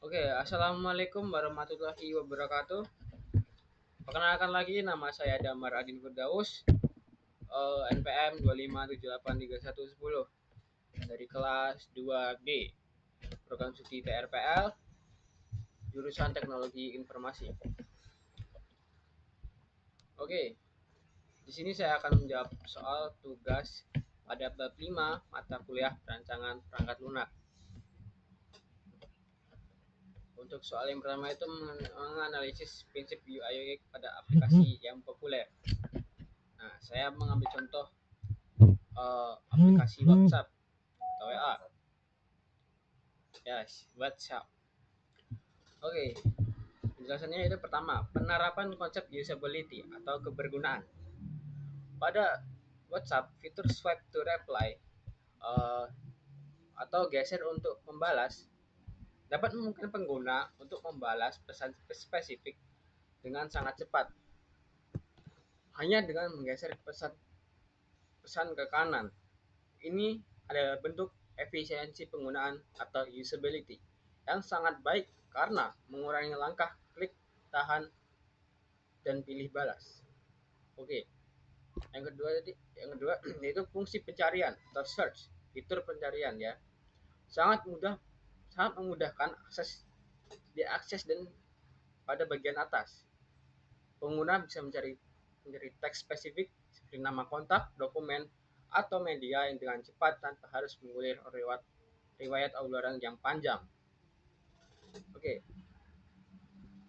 Oke, assalamualaikum warahmatullahi wabarakatuh. Perkenalkan lagi, nama saya Damar Adin Firdaus, NPM 2578311 dari kelas 2B, program studi TRPL, jurusan Teknologi Informasi. Oke, di sini saya akan menjawab soal tugas pada bab 5 mata kuliah perancangan perangkat lunak. Untuk soal yang pertama itu menganalisis prinsip UI pada aplikasi yang populer. Nah, saya mengambil contoh aplikasi WhatsApp atau WA. Yes, WhatsApp. Oke, penjelasannya itu pertama, penerapan konsep usability atau kebergunaan. Pada WhatsApp, fitur swipe to reply uh, atau geser untuk membalas dapat memungkinkan pengguna untuk membalas pesan spesifik dengan sangat cepat hanya dengan menggeser pesan ke kanan. Ini adalah bentuk efisiensi penggunaan atau usability yang sangat baik karena mengurangi langkah klik, tahan, dan pilih balas. Oke, yang kedua yaitu fungsi pencarian atau search, fitur pencarian ya. Sangat mudah sangat memudahkan diakses dan pada bagian atas. Pengguna bisa mencari teks spesifik seperti nama kontak, dokumen, atau media yang dengan cepat tanpa harus mengulir riwayat ularan yang panjang. Oke,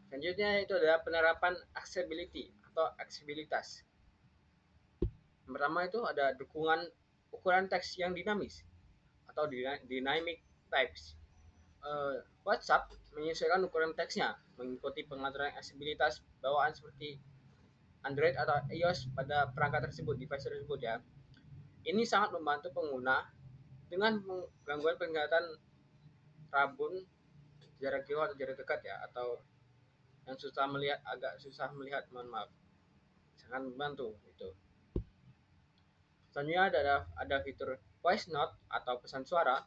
selanjutnya itu adalah penerapan accessibility atau aksesibilitas. Yang pertama itu ada dukungan ukuran teks yang dinamis atau dynamic types. WhatsApp menyesuaikan ukuran teksnya mengikuti pengaturan aksesibilitas bawaan seperti Android atau iOS pada perangkat tersebut, device tersebut ya. Ini sangat membantu pengguna dengan gangguan penglihatan rabun jarak jauh atau jarak dekat ya, atau yang agak susah melihat, mohon maaf, sangat membantu itu. Selanjutnya ada fitur voice note atau pesan suara,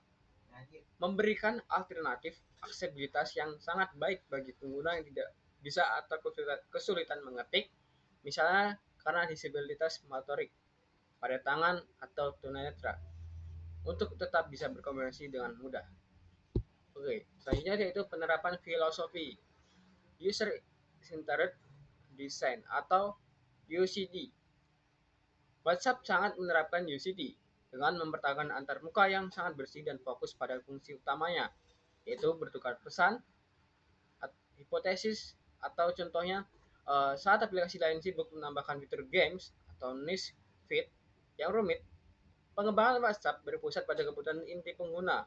memberikan alternatif aksesibilitas yang sangat baik bagi pengguna yang tidak bisa atau kesulitan mengetik, misalnya karena disabilitas motorik pada tangan atau tunanetra, untuk tetap bisa berkomunikasi dengan mudah. Oke, selanjutnya yaitu penerapan filosofi User Centered Design atau UCD. WhatsApp sangat menerapkan UCD dengan mempertahankan antarmuka yang sangat bersih dan fokus pada fungsi utamanya, yaitu bertukar pesan, hipotesis, atau contohnya saat aplikasi lain sibuk menambahkan fitur games atau niche feed yang rumit, pengembangan WhatsApp berpusat pada kebutuhan inti pengguna,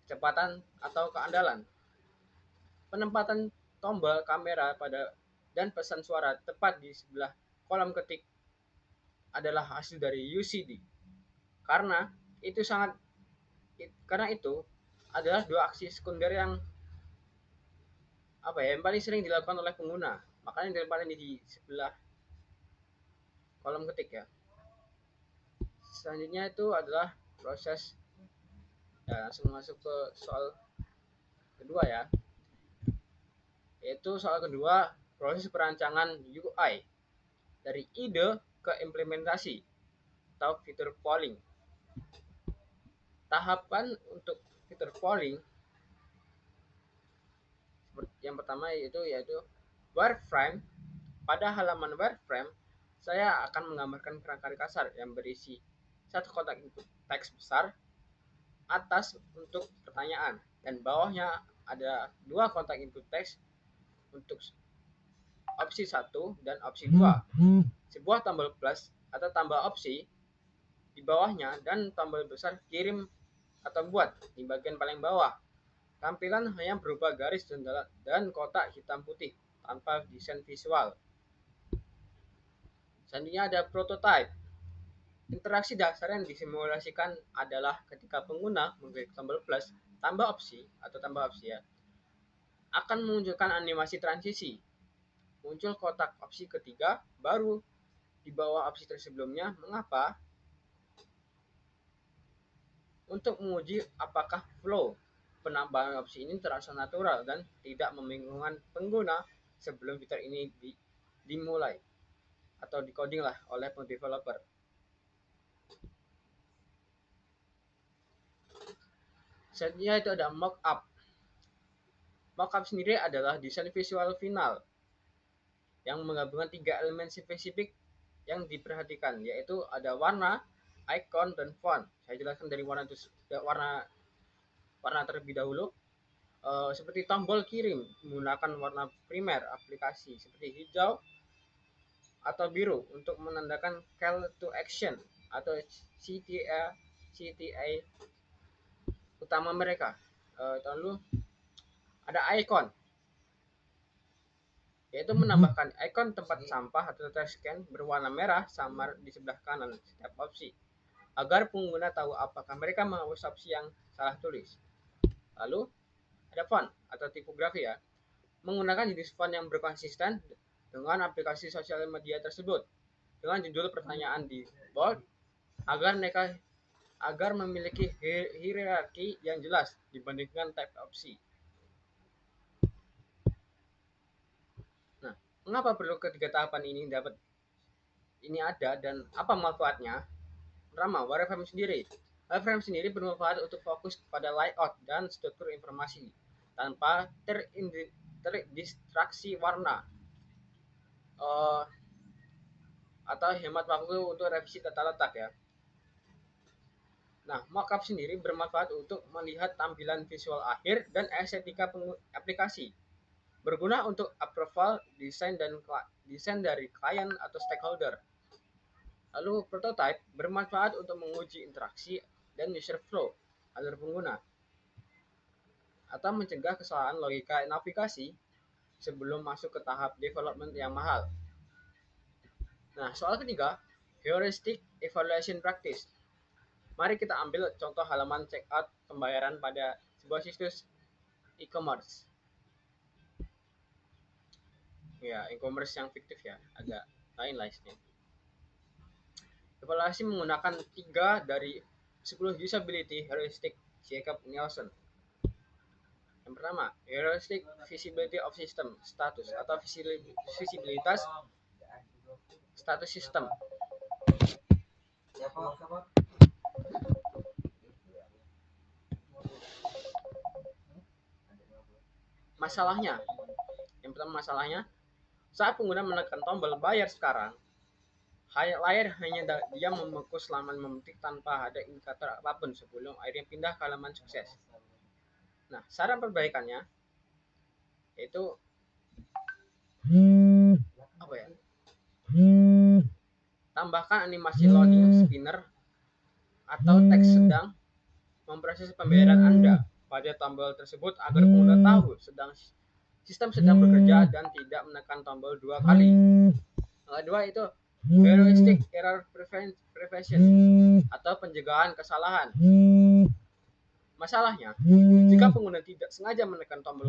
kecepatan atau keandalan. Penempatan tombol kamera dan pesan suara tepat di sebelah kolom ketik adalah hasil dari UCD. Karena itu sangat karena itu adalah dua aksi sekunder yang paling sering dilakukan oleh pengguna. Makanya ditempatkan di sebelah kolom ketik ya. Selanjutnya itu adalah proses, ya, langsung masuk ke soal kedua ya. Yaitu soal kedua, proses perancangan UI dari ide ke implementasi atau fitur polling. Tahapan untuk fitur polling yang pertama yaitu wireframe. Pada halaman wireframe, saya akan menggambarkan kerangka kasar yang berisi satu kotak input teks besar atas untuk pertanyaan dan bawahnya ada dua kotak input teks untuk opsi 1 dan opsi 2. Sebuah tombol plus atau tambah opsi di bawahnya dan tombol besar kirim atau buat di bagian paling bawah. Tampilan hanya berupa garis dan kotak hitam putih tanpa desain visual. Selanjutnya ada prototype. Interaksi dasar yang disimulasikan adalah ketika pengguna mengklik tombol plus tambah opsi atau tambah opsi ya, akan menunjukkan animasi transisi. Muncul kotak opsi ketiga baru di bawah opsi tersebelumnya. Mengapa? Untuk menguji apakah flow Penambahan opsi ini terasa natural dan tidak membingungkan pengguna sebelum fitur ini dimulai atau decoding lah oleh developer. Selanjutnya itu ada mockup. Mockup sendiri adalah desain visual final yang menggabungkan 3 elemen spesifik yang diperhatikan, yaitu ada warna, icon, dan font. Saya jelaskan dari warna warna terlebih dahulu. Seperti tombol kirim menggunakan warna primer aplikasi seperti hijau atau biru untuk menandakan call to action atau CTA utama mereka. Lalu ada icon, yaitu menambahkan ikon tempat sampah atau trash can berwarna merah samar di sebelah kanan setiap opsi agar pengguna tahu apakah mereka menghapus opsi yang salah tulis. Lalu ada font atau tipografi ya, menggunakan jenis font yang berkonsisten dengan aplikasi sosial media tersebut dengan judul pertanyaan di bold agar memiliki hierarki yang jelas dibandingkan type opsi. Nah, mengapa perlu ketiga tahapan ini ada dan apa manfaatnya? Pertama, wireframe sendiri. Wireframe sendiri bermanfaat untuk fokus pada layout dan struktur informasi tanpa terdistraksi warna atau hemat waktu untuk revisi tata letak ya. Nah, mockup sendiri bermanfaat untuk melihat tampilan visual akhir dan estetika aplikasi. Berguna untuk approval desain dari klien atau stakeholder. Lalu prototype bermanfaat untuk menguji interaksi dan user flow alur pengguna atau mencegah kesalahan logika navigasi sebelum masuk ke tahap development yang mahal. Nah, soal ketiga, heuristic evaluation practice. Mari kita ambil contoh halaman checkout pembayaran pada sebuah situs e-commerce. Ya, e-commerce yang fiktif ya, agak lain lah istilahnya. Evaluasi menggunakan 3 dari 10 usability heuristic Jacob Nielsen. Yang pertama, heuristic visibility of system status atau visibilitas status sistem. Masalahnya, yang pertama masalahnya, saat pengguna menekan tombol bayar sekarang, layar hanya diam membeku selama 5 menit tanpa ada indikator apapun sebelum akhirnya pindah ke halaman sukses. Nah, saran perbaikannya yaitu apa ya? Tambahkan animasi loading spinner atau teks sedang memproses pembayaran Anda pada tombol tersebut agar pengguna tahu sistem sedang bekerja dan tidak menekan tombol 2 kali. Yang kedua itu heuristic error prevention atau pencegahan kesalahan. Masalahnya, jika pengguna tidak sengaja menekan tombol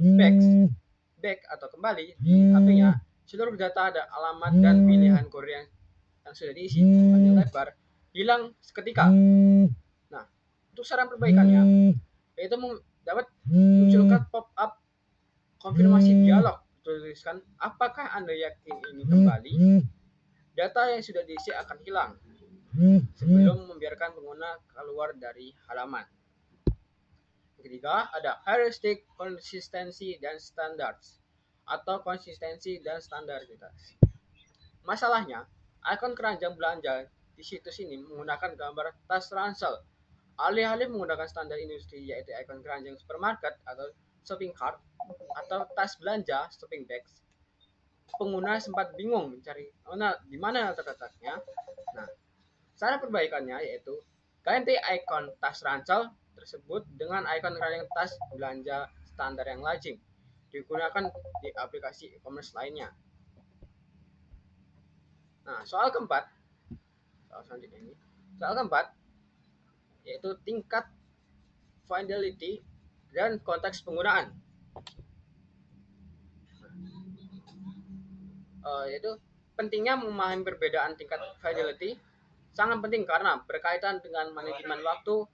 back atau kembali di HP-nya, seluruh data ada alamat dan pilihan Korea yang sudah diisi panjang lebar hilang seketika. Nah, untuk saran perbaikannya, yaitu dapat munculkan pop-up konfirmasi dialog, tuliskan apakah Anda yakin ini kembali, data yang sudah diisi akan hilang sebelum membiarkan pengguna keluar dari halaman. Ketiga, ada heuristic konsistensi dan standards atau konsistensi dan standaritas. Masalahnya, ikon keranjang belanja di situs ini menggunakan gambar tas ransel. Alih-alih menggunakan standar industri yaitu ikon keranjang supermarket atau shopping cart atau tas belanja shopping bags, pengguna sempat bingung mencari di mana terletaknya. Nah, cara perbaikannya yaitu ganti ikon tas ransel tersebut dengan ikon keranjang tas belanja standar yang lazim digunakan di aplikasi e-commerce lainnya. Nah, soal keempat yaitu tingkat fidelity dan konteks penggunaan. Yaitu pentingnya memahami perbedaan tingkat fidelity sangat penting karena berkaitan dengan manajemen waktu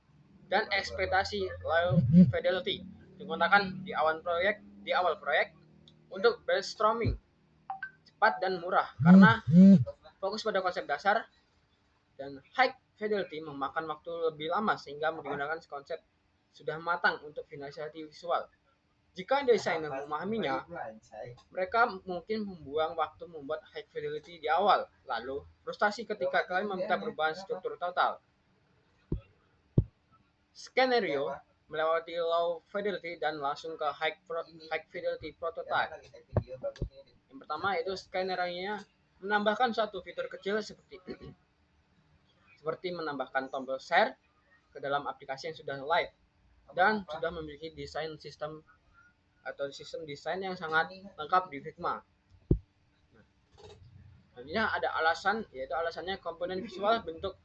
dan ekspektasi low fidelity. digunakan di awal proyek untuk brainstorming cepat dan murah karena fokus pada konsep dasar, dan high fidelity memakan waktu lebih lama sehingga menggunakan konsep sudah matang untuk finalisasi visual. Jika desainer memahaminya, mereka mungkin membuang waktu membuat high fidelity di awal, lalu frustasi ketika kalian meminta perubahan struktur total. Skenario melewati low fidelity dan langsung ke high fidelity prototype. Yang pertama itu skenario-nya menambahkan suatu fitur kecil seperti menambahkan tombol share ke dalam aplikasi yang sudah live dan sudah memiliki desain sistem atau sistem desain yang sangat lengkap di Figma. Nantinya ada alasan, yaitu alasannya komponen visual bentuk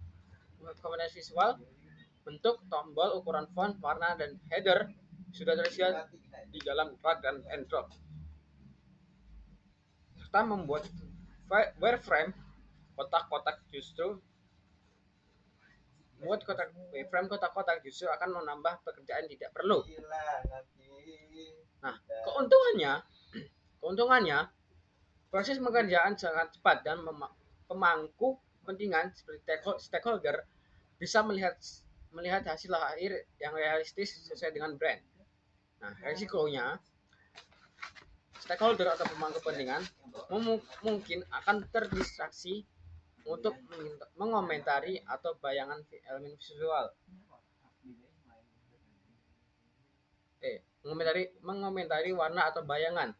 tombol, ukuran font, warna, dan header sudah tersedia di dalam drag and drop. Serta membuat wireframe kotak-kotak justru akan menambah pekerjaan tidak perlu. Nah, keuntungannya proses pekerjaan sangat cepat dan pemangku kepentingan seperti stakeholder bisa melihat hasil akhir yang realistis sesuai dengan brand. Nah, resikonya stakeholder atau pemangku kepentingan mungkin akan terdistraksi untuk mengomentari atau bayangan elemen visual. Mengomentari warna atau bayangan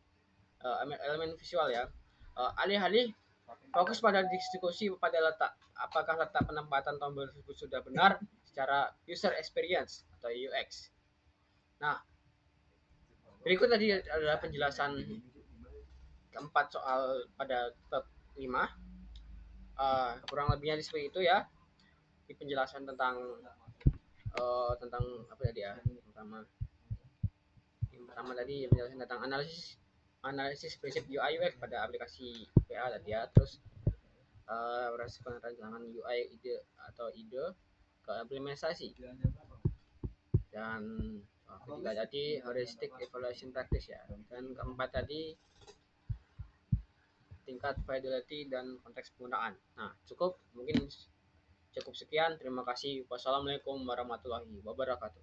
elemen visual ya. Alih-alih fokus pada diskusi pada apakah letak penempatan tombol tersebut sudah benar secara user experience atau UX. Nah, berikut tadi adalah penjelasan keempat soal pada bab 5. Kurang lebihnya seperti itu ya. Di penjelasan tentang apa tadi ya? Yang pertama tadi penjelasan tentang analisis prinsip UI UX pada aplikasi PA tadi ya. Terus rancangan UI ide ke implementasi, dan ketiga tadi heuristic evaluation practice ya, dan keempat tadi tingkat fidelity dan konteks penggunaan. Nah, mungkin cukup sekian. Terima kasih. Wassalamualaikum warahmatullahi wabarakatuh.